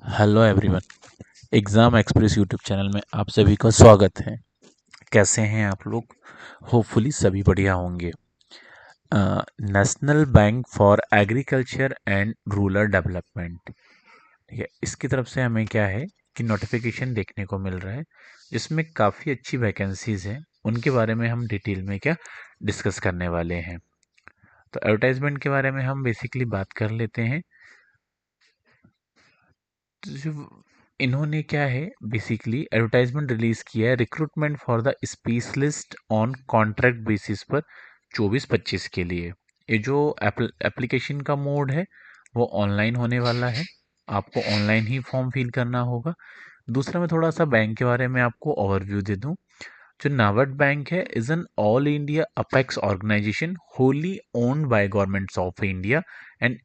Hello everyone. Exam express YouTube channel में आप सभी का स्वागत है। कैसे हैं आप लोग? होपफुली सभी बढ़िया होंगे। National Bank for Agriculture and Rural development, ठीक है, इसकी तरफ से हमें क्या है कि नोटिफिकेशन देखने को मिल रहा है जिसमें काफ़ी अच्छी वैकेंसीज़ हैं। उनके बारे में हम डिटेल में क्या डिस्कस करने वाले हैं। तो एडवर्टाइजमेंट के बारे में हम बेसिकली बात कर लेते हैं। तो जो इन्होंने क्या है बेसिकली एडवर्टाइजमेंट रिलीज किया है, recruitment for the specialist on contract basis पर 24-25 के लिए। ये जो एप्लीकेशन का मोड है वो ऑनलाइन होने वाला है। आपको ऑनलाइन ही फॉर्म फिल करना होगा। दूसरा, मैं थोड़ा सा बैंक के बारे में आपको ओवरव्यू दे दूं। जो नाबार्ड बैंक है is an all India apex organisation wholly owned by governments of India and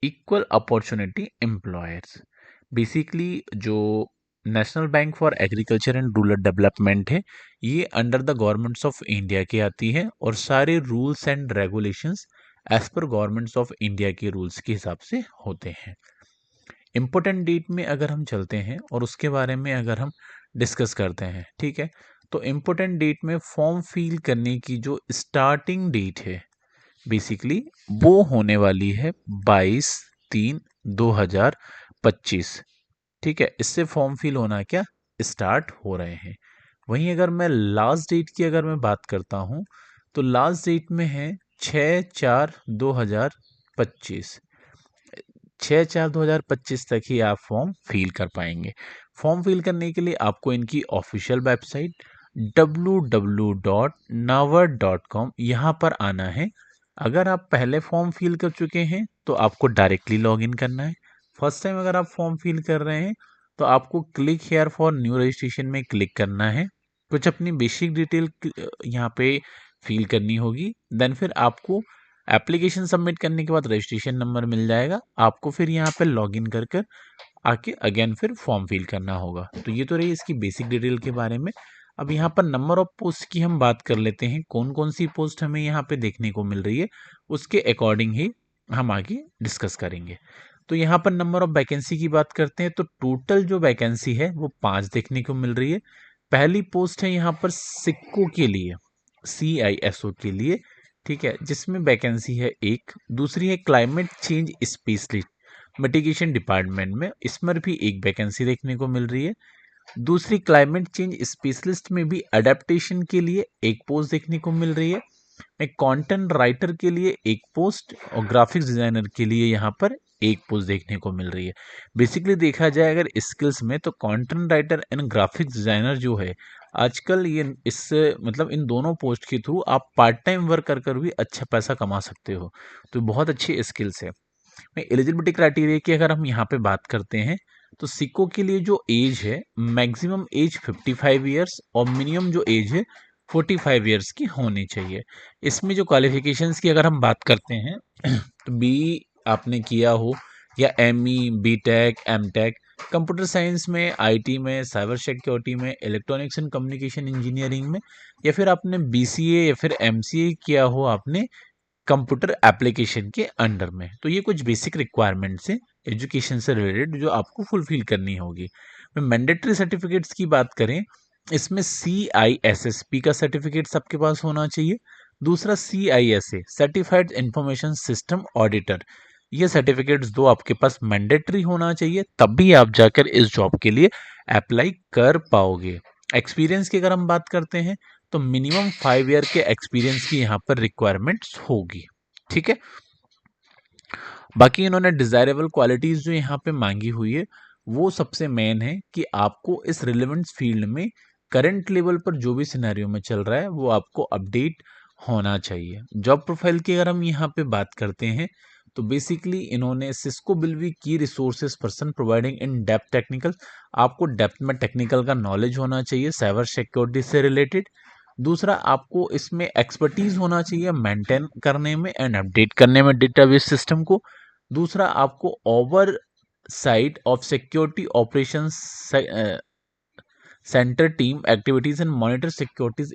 equal opportunity employers. Basically जो National Bank for Agriculture and Rural Development है, ये under the governments of India के आती है और सारे rules and regulations as per governments of India के rules के हिसाब से होते हैं। इम्पोर्टेंट डेट में अगर हम चलते हैं और उसके बारे में अगर हम डिस्कस करते हैं, ठीक है, तो इम्पोर्टेंट डेट में फॉर्म फिल करने की जो स्टार्टिंग डेट है बेसिकली वो होने वाली है 22/3/2025। ठीक है, इससे फॉर्म फिल होना क्या स्टार्ट हो रहे हैं। वहीं अगर मैं लास्ट डेट की अगर मैं बात करता हूँ तो लास्ट डेट में है 6/4/2025। 6/4/2025 तक ही आप फॉर्म फिल कर पाएंगे। फॉर्म फिल करने के लिए आपको इनकी ऑफिशियल वेबसाइट www.navar.com यहाँ पर आना है। अगर आप पहले फॉर्म फिल कर चुके हैं तो आपको डायरेक्टली लॉगिन करना है। फर्स्ट टाइम अगर आप फॉर्म फिल कर रहे हैं तो आपको click here for new registration में क्लिक करना है। कुछ अपनी बेसिक डिटेल यहाँ पे फिल करनी होगी। देन फिर आपको एप्लीकेशन सबमिट करने के बाद रजिस्ट्रेशन नंबर मिल जाएगा। आपको फिर यहाँ पे लॉगिन कर कर आके अगेन फिर फॉर्म फिल करना होगा। तो ये तो रही इसकी बेसिक डिटेल के बारे में। अब यहाँ पर नंबर ऑफ पोस्ट की हम बात कर लेते हैं, कौन कौन सी पोस्ट हमें यहाँ पे देखने को मिल रही है, उसके अकॉर्डिंग ही हम आगे डिस्कस करेंगे। तो यहाँ पर नंबर ऑफ वैकेंसी की बात करते हैं तो टोटल जो वैकेंसी है वो 5 देखने को मिल रही है। पहली पोस्ट है यहाँ पर सिक्को के लिए, CISO के लिए, ठीक है, जिसमें वैकेंसी है एक। दूसरी है climate change specialist mitigation department में, इसमें भी एक वैकेंसी देखने को मिल रही है। दूसरी क्लाइमेट चेंज स्पेशलिस्ट में भी अडेप्टेशन के लिए एक पोस्ट देखने को मिल रही है। एक कंटेंट राइटर के लिए एक पोस्ट और ग्राफिक्स डिजाइनर के लिए यहाँ पर एक पोस्ट देखने को मिल रही है। बेसिकली देखा जाए अगर स्किल्स में तो content writer and graphics designer जो है आजकल ये इससे मतलब इन दोनों पोस्ट के थ्रू आप पार्ट टाइम वर्क कर कर भी अच्छा पैसा कमा सकते हो। तो बहुत अच्छी स्किल्स है। में एलिजिबिलिटी क्राइटेरिया की अगर हम यहाँ पे बात करते हैं तो सिक्को के लिए जो एज है मैक्सिमम एज 55 ईयर्स और मिनिमम जो एज है 45 ईयर्स की होनी चाहिए। इसमें जो क्वालिफिकेशंस की अगर हम बात करते हैं तो बी आपने किया हो या ME B.Tech M.Tech computer science में, IT में, साइबर सिक्योरिटी में, इलेक्ट्रॉनिक्स एंड कम्युनिकेशन इंजीनियरिंग में, या फिर आपने BCA या फिर MCA किया हो आपने कंप्यूटर एप्लीकेशन के अंडर में। तो ये कुछ बेसिक रिक्वायरमेंट्स हैं एजुकेशन से रिलेटेड जो आपको फुलफिल करनी होगी। मैंडेटरी सर्टिफिकेट्स की बात करें, इसमें CISSP का सर्टिफिकेट सबके पास होना चाहिए। दूसरा CISA certified information system auditor, ये सर्टिफिकेट्स दो आपके पास मैंडेटरी होना चाहिए, तब भी आप जाकर इस जॉब के लिए अप्लाई कर पाओगे। एक्सपीरियंस की अगर हम बात करते हैं तो मिनिमम 5 ईयर के एक्सपीरियंस की यहाँ पर रिक्वायरमेंट्स होगी। ठीक है, बाकी इन्होंने डिजायरेबल क्वालिटीज जो यहाँ पे मांगी हुई है वो सबसे मेन है कि आपको इस रिलेवेंट फील्ड में करंट लेवल पर जो भी सिनेरियो में चल रहा है वो आपको अपडेट होना चाहिए। जॉब प्रोफाइल की अगर हम यहाँ पे बात करते हैं तो बेसिकली इन्होंने सिस्को विल बी की resources person providing in depth technical, आपको डेप्थ में टेक्निकल का नॉलेज होना चाहिए साइबर सिक्योरिटी से रिलेटेड। दूसरा, आपको इसमें एक्सपर्टीज होना चाहिए मेंटेन करने में एंड अपडेट करने में डेटाबेस सिस्टम को। दूसरा, आपको over site of security operations centre team activities and monitor securities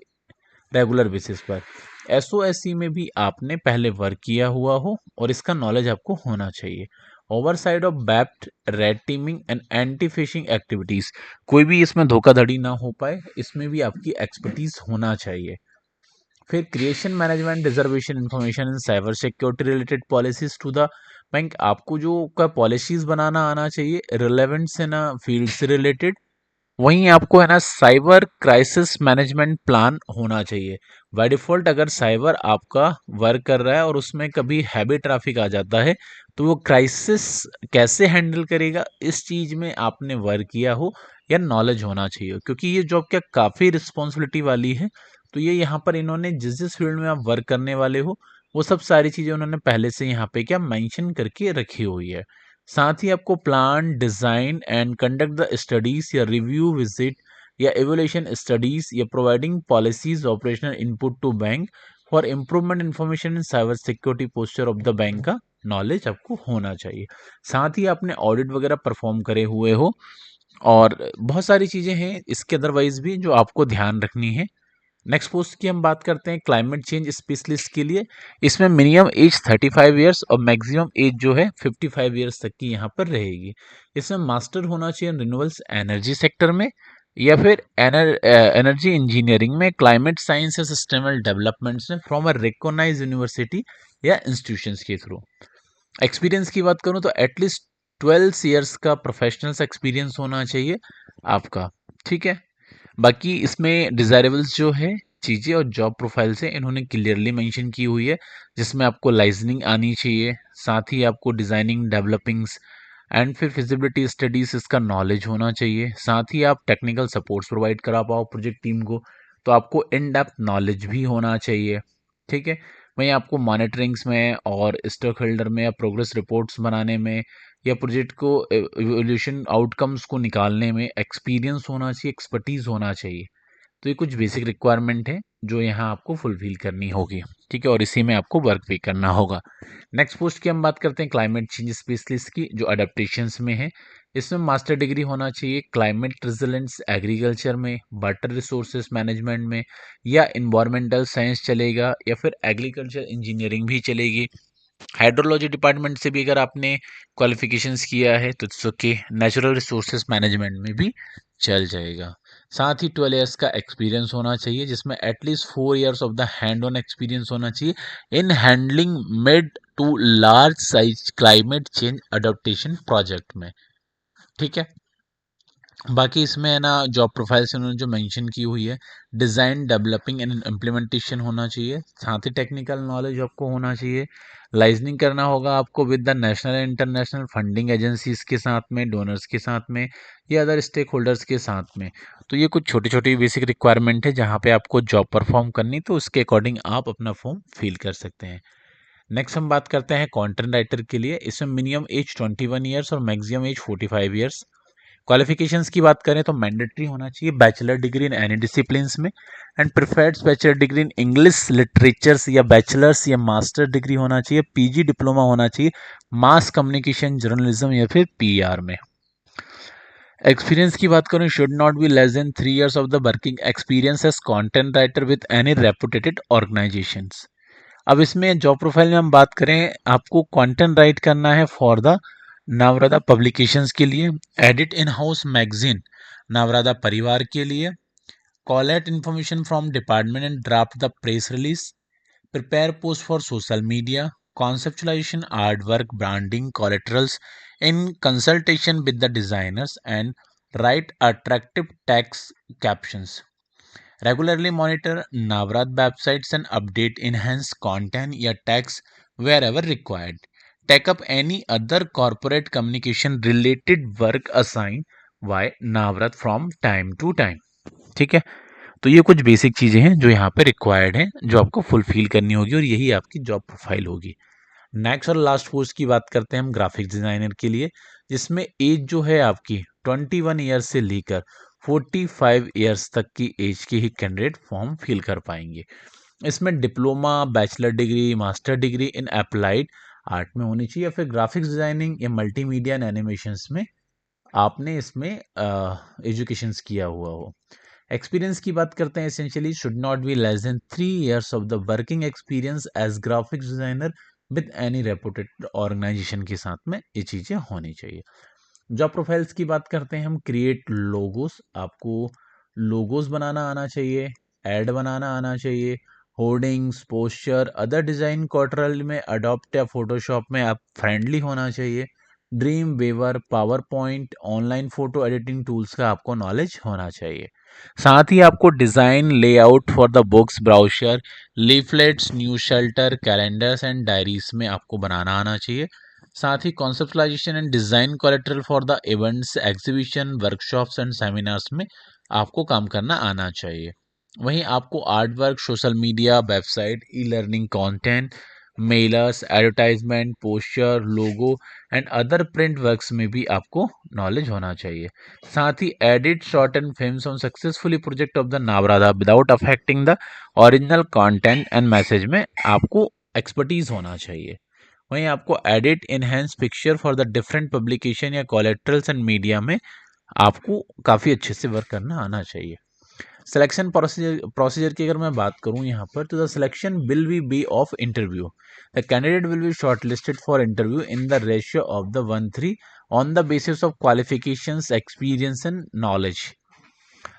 regular basis पर। SOSC में भी आपने पहले वर्क किया हुआ हो और इसका नॉलेज आपको होना चाहिए। Oversight of VAPT, red teaming and anti phishing activities, कोई भी इसमें धोखाधड़ी ना हो पाए, इसमें भी आपकी एक्सपर्टीज होना चाहिए। फिर creation management, reservation information and cyber security related policies to the bank, आपको जो का पॉलिसीज बनाना आना चाहिए रिलेवेंट से ना फील्ड से रिलेटेड। वहीं आपको है ना साइबर क्राइसिस मैनेजमेंट प्लान होना चाहिए। बाय डिफॉल्ट अगर साइबर आपका वर्क कर रहा है और उसमें कभी हैवी ट्रैफिक आ जाता है, तो वो क्राइसिस कैसे हैंडल करेगा, इस चीज में आपने वर्क किया हो या नॉलेज होना चाहिए, क्योंकि ये जॉब क्या काफी रिस्पॉन्सिबिलिटी वाली है। तो ये यहाँ पर इन्होंने जिस जिस फील्ड में आप वर्क करने वाले हो, वो सब सारी चीजें उन्होंने पहले से यहाँ पे क्या मेंशन करके रखी हुई है। साथ ही आपको plan, design and conduct the studies या रिव्यू विजिट या एवोल्यूशन स्टडीज या providing policies operational input to bank for improvement information in cyber security posture of the bank का नॉलेज आपको होना चाहिए। साथ ही आपने ऑडिट वगैरह परफॉर्म करे हुए हो, और बहुत सारी चीजें हैं इसके अदरवाइज भी जो आपको ध्यान रखनी है। नेक्स्ट पोस्ट की हम बात करते हैं क्लाइमेट चेंज स्पेशलिस्ट के लिए। इसमें मिनिमम एज 35 ईयर्स और मैक्सिमम एज जो है 55 ईयर्स तक की यहाँ पर रहेगी। इसमें मास्टर होना चाहिए रिन्यूएबल्स एनर्जी सेक्टर में, या फिर एनर्जी इंजीनियरिंग में, क्लाइमेट साइंस या सस्टेनेबल डेवलपमेंट्स में फ्रॉम अ रिकॉग्नाइज्ड यूनिवर्सिटी या इंस्टीट्यूशंस के थ्रू। एक्सपीरियंस की बात करूँ तो एटलीस्ट 12 ईयर्स का प्रोफेशनल एक्सपीरियंस होना चाहिए आपका। ठीक है। बाकी इसमें डिजायरेबल्स जो है चीज़ें और जॉब प्रोफाइल से इन्होंने क्लियरली मेंशन की हुई है, जिसमें आपको लाइजनिंग आनी चाहिए, साथ ही आपको डिजाइनिंग, डेवलपिंग्स एंड फिर फिजिबिलिटी स्टडीज इसका नॉलेज होना चाहिए। साथ ही आप टेक्निकल सपोर्ट्स प्रोवाइड करा पाओ प्रोजेक्ट टीम को, तो आपको इन डेप्थ नॉलेज भी होना चाहिए। ठीक है। वहीं आपको मॉनिटरिंग्स में और स्टॉक होल्डर में या प्रोग्रेस रिपोर्ट्स बनाने में या प्रोजेक्ट को एवोल्यूशन आउटकम्स को निकालने में एक्सपीरियंस होना चाहिए, एक्सपर्टीज होना चाहिए। तो ये कुछ बेसिक रिक्वायरमेंट है जो यहाँ आपको फुलफिल करनी होगी। ठीक है, और इसी में आपको वर्क भी करना होगा। नेक्स्ट पोस्ट की हम बात करते हैं क्लाइमेट चेंज स्पेशलिस्ट की, जो अडेप्टेशंस में है। इसमें मास्टर डिग्री होना चाहिए क्लाइमेट रेजिलेंस एग्रीकल्चर में, वाटर रिसोर्सेज मैनेजमेंट में, या इन्वायरमेंटल साइंस चलेगा, या फिर एग्रीकल्चर इंजीनियरिंग भी चलेगी। हाइड्रोलॉजी डिपार्टमेंट से भी अगर आपने क्वालिफिकेशंस किया है तो it's okay, natural resources management में भी चल जाएगा। साथ ही 12 ईयर्स का एक्सपीरियंस होना चाहिए, जिसमें at least 4 years of the hand on experience होना चाहिए in handling mid to large size climate change adoption project में। ठीक है। बाकी इसमें है ना जॉब प्रोफाइल से उन्होंने जो मेंशन की हुई है, डिज़ाइन, डेवलपिंग एंड इम्प्लीमेंटेशन होना चाहिए, साथ ही टेक्निकल नॉलेज आपको होना चाहिए। लाइजनिंग करना होगा आपको with the national and international funding agencies के साथ में, डोनर्स के साथ में, या अदर स्टेक होल्डर्स के साथ में। तो ये कुछ छोटी छोटी बेसिक रिक्वायरमेंट है जहाँ पे आपको जॉब परफॉर्म करनी, तो उसके अकॉर्डिंग आप अपना फॉर्म फिल कर सकते हैं। नेक्स्ट हम बात करते हैं कंटेंट राइटर के लिए। इसमें मिनिमम एज 21 ईयर्स और मैक्सिमम एज 45 ईयर्स। क्वालिफिकेशंस की बात करें तो मैंडेटरी होना चाहिए bachelor degree in any disciplines में, and preferred bachelor degree in English literatures या बैचलर्स या मास्टर डिग्री होना चाहिए, पीजी डिप्लोमा होना चाहिए मास कम्युनिकेशन जर्नलिज्म या फिर पीआर में। एक्सपीरियंस की बात करूं, should not be less than 3 years of the working experience as content writer with any reputed organisations. अब इसमें जॉब प्रोफाइल में हम बात करें, आपको कंटेंट राइट करना है फॉर द नवरदा पब्लिकेशंस के लिए, एडिट इन हाउस मैगजीन नवरदा परिवार के लिए, collect information from department and draft the press release, prepare posts for social media, conceptualization, artwork, branding, collaterals in consultation with the designers, and write attractive text captions. Regularly monitor Navrat websites and update enhanced content या text wherever required. Take up any other corporate communication related work assigned by Navrat from time to time. ठीक है। तो ये कुछ basic चीज़ें हैं जो यहाँ पे रिक्वायर्ड हैं, जो आपको फुलफिल करनी होगी, और यही आपकी जॉब प्रोफाइल होगी। नेक्स्ट और लास्ट पोस्ट की बात करते हैं हम ग्राफिक्स डिजाइनर के लिए, जिसमें एज जो है आपकी 21 ईयर्स से लेकर 45 ईयर्स तक की एज के ही कैंडिडेट फॉर्म फिल कर पाएंगे। इसमें diploma, bachelor degree, master degree in applied art में होनी चाहिए, या फिर ग्राफिक्स डिजाइनिंग या मल्टीमीडिया एंड एनिमेशंस में आपने इसमें एजुकेशन किया हुआ हो। एक्सपीरियंस की बात करते हैं, essentially should not be less than 3 years of the working experience as graphics designer with any reputed organisation के साथ में ये चीज़ें होनी चाहिए। जॉब प्रोफाइल्स की बात करते हैं हम, क्रिएट लोगोस, आपको लोगोस बनाना आना चाहिए, एड बनाना आना चाहिए, hoardings, poster, other design collateral में अडोप्ट या फोटोशॉप में आप फ्रेंडली होना चाहिए। Dreamweaver, PowerPoint, online photo editing tools का आपको नॉलेज होना चाहिए। साथ ही आपको design layout for the books, brochure, leaflets, newsletter, calendars and diaries में आपको बनाना आना चाहिए। साथ ही conceptualisation and design collateral for the events, exhibition, workshops and seminars में आपको काम करना आना चाहिए। वहीं आपको art work, social media, website, e learning content, mailers, advertisement, poster, logo and other print works में भी आपको नॉलेज होना चाहिए। साथ ही edit short and films on successfully project of the नावरादा without affecting the original content and message में आपको एक्सपर्टीज होना चाहिए। वहीं आपको edit enhance picture for the different publication या कोलेट्रल्स एंड मीडिया में आपको काफ़ी अच्छे से वर्क करना आना चाहिए। सिलेक्शन प्रोसीजर की अगर मैं बात करूं यहाँ पर, तो the selection will be of interview. The candidate will be shortlisted for interview in the ratio of the 1:3 on the basis of qualifications, experience and knowledge.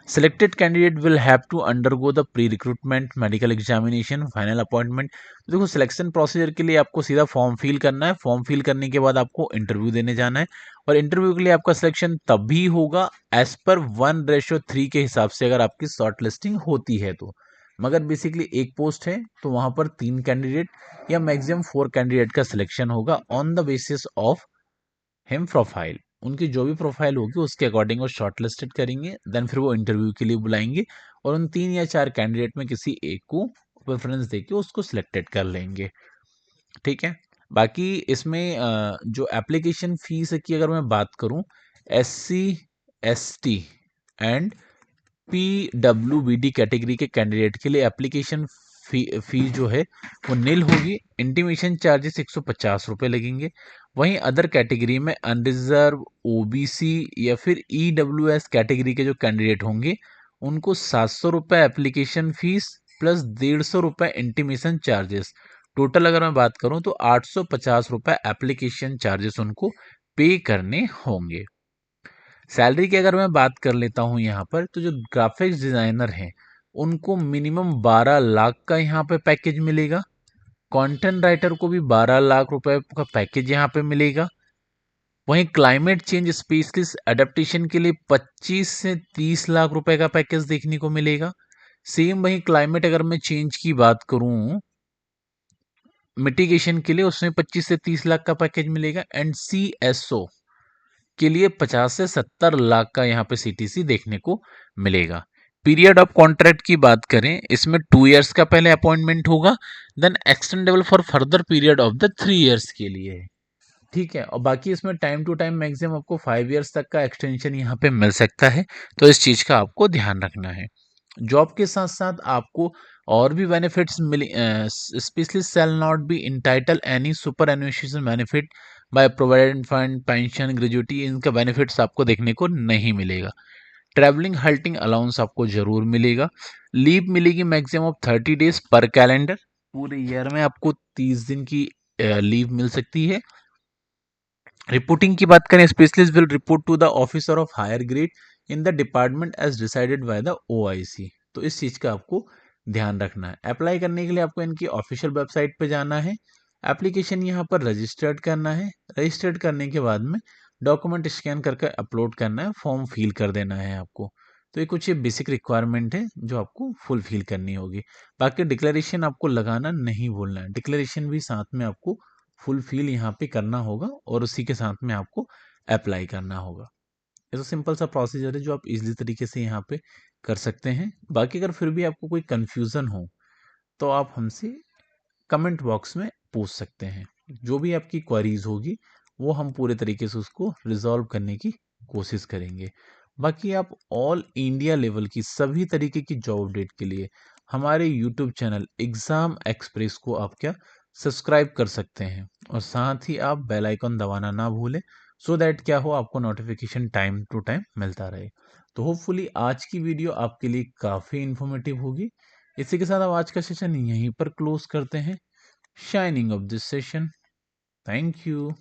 Selected candidate will have to undergo the pre-recruitment, medical examination, final appointment। तो देखो, selection procedure के लिए आपको सीधा form fill करना है। Form fill करने के बाद आपको इंटरव्यू देने जाना है, और इंटरव्यू के लिए आपका सिलेक्शन तभी होगा एज पर 1:3 के हिसाब से, अगर आपकी शॉर्ट लिस्टिंग होती है तो। मगर बेसिकली एक पोस्ट है तो वहां पर 3 कैंडिडेट या मैक्सिमम 4 कैंडिडेट का सिलेक्शन होगा on the basis of him profile. उनकी जो भी प्रोफाइल होगी उसके अकॉर्डिंग वो शॉर्ट लिस्टेड करेंगे, देन फिर वो इंटरव्यू के लिए बुलाएंगे, और उन 3 या 4 कैंडिडेट में किसी एक को प्रेफरेंस देके उसको सिलेक्टेड कर लेंगे। ठीक है। बाकी इसमें जो एप्लीकेशन फीस की अगर मैं बात करूं, SC ST and PWBD category के कैंडिडेट के लिए एप्लीकेशन फीस जो है वो नील होगी। इंटीमेशन चार्जेस 150 रुपये लगेंगे। वहीं अदर कैटेगरी में अनरिजर्व, OBC या फिर EWS कैटेगरी के जो कैंडिडेट होंगे उनको 700 रुपये एप्लीकेशन फीस प्लस 150 रुपये इंटीमेशन चार्जेस, टोटल अगर मैं बात करूं तो 850 रुपये एप्लीकेशन चार्जेस उनको पे करने होंगे। सैलरी की अगर मैं बात कर लेता हूँ यहाँ पर, तो जो ग्राफिक्स डिजाइनर हैं उनको मिनिमम 12 लाख का यहाँ पे पैकेज मिलेगा। कंटेंट राइटर को भी 12 लाख रुपए का पैकेज यहाँ पे मिलेगा। वहीं क्लाइमेट चेंज स्पेशलिस्ट एडेप्टेशन के लिए 25 से 30 लाख रुपए का पैकेज देखने को मिलेगा। सेम वहीं क्लाइमेट अगर मैं चेंज की बात करूं मिटिगेशन के लिए, उसमें 25 से 30 लाख का पैकेज मिलेगा। एंड CSO के लिए 50 से 70 लाख का यहाँ पे CTC देखने को मिलेगा। पीरियड ऑफ कॉन्ट्रैक्ट की बात करें, इसमें 2 इयर्स का पहले अपॉइंटमेंट होगा, then extendable for further period of the 3 years के लिए। ठीक है। और बाकी इसमें टाइम टू टाइम मैक्सिमम आपको 5 इयर्स तक का एक्सटेंशन यहाँ पे मिल सकता है, तो इस चीज़ का आपको ध्यान रखना है। जॉब के साथ साथ आपको और भी बेनिफिट्स मिले। Specialist shall not be entitled any superannuation benefit by provident fund, pension, gratuity, इनका बेनिफिट्स आपको देखने को नहीं मिलेगा। ट्रैवलिंग हल्टिंग अलाउंस आपको जरूर मिलेगा। लीव मिलेगी मैक्सिमम ऑफ 30 डेज पर कैलेंडर। पूरे ईयर में आपको 30 दिन की लीव मिल सकती है। रिपोर्टिंग की बात करें, specialist will report to the officer of higher grade in the department as decided by the OIC। तो इस चीज का आपको ध्यान रखना है। अप्लाई करने के लिए आपको इनकी ऑफिशियल वेबसाइट पे जाना है, एप्लीकेशन यहाँ पर रजिस्टर्ड करना है। रजिस्टर्ड करने के बाद में डॉक्यूमेंट स्कैन करके अपलोड करना है, फॉर्म फिल कर देना है आपको। तो ये कुछ ये बेसिक रिक्वायरमेंट है जो आपको फुलफिल करनी होगी। बाकी डिक्लेरेशन आपको लगाना नहीं भूलना है, डिक्लेरेशन भी साथ में आपको फुलफिल यहाँ पे करना होगा, और उसी के साथ में आपको अप्लाई करना होगा। ये तो सिंपल सा प्रोसीजर है जो आप इजीली तरीके से यहाँ पे कर सकते हैं। बाकी अगर फिर भी आपको कोई कंफ्यूजन हो तो आप हमसे कमेंट बॉक्स में पूछ सकते हैं। जो भी आपकी क्वेरीज होगी वो हम पूरे तरीके से उसको रिजॉल्व करने की कोशिश करेंगे। बाकी आप ऑल इंडिया लेवल की सभी तरीके की जॉब अपडेट के लिए हमारे यूट्यूब चैनल एग्जाम एक्सप्रेस को आप क्या सब्सक्राइब कर सकते हैं, और साथ ही आप बेल आइकन दबाना ना भूलें, सो दैट क्या हो आपको नोटिफिकेशन टाइम टू टाइम मिलता रहे। तो होपफुली आज की वीडियो आपके लिए काफ़ी इन्फॉर्मेटिव होगी। इसी के साथ अब आज का सेशन यहीं पर क्लोज करते हैं। shining of this session. Thank you.